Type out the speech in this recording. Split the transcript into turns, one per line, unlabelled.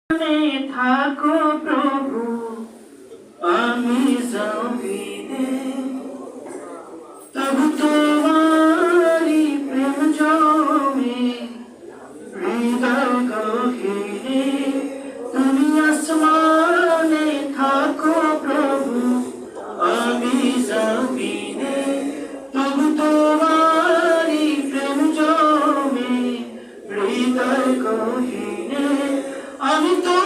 থাকো প্রভু, আমি জমিনে তবু তোমারি প্রেম জমে হৃদয় গহীনে। তুমি আসমানে থাকো প্রভু, আমি জমিনে তবু তোমারি প্রেম জমে হৃদয় গহীনে। আমি তো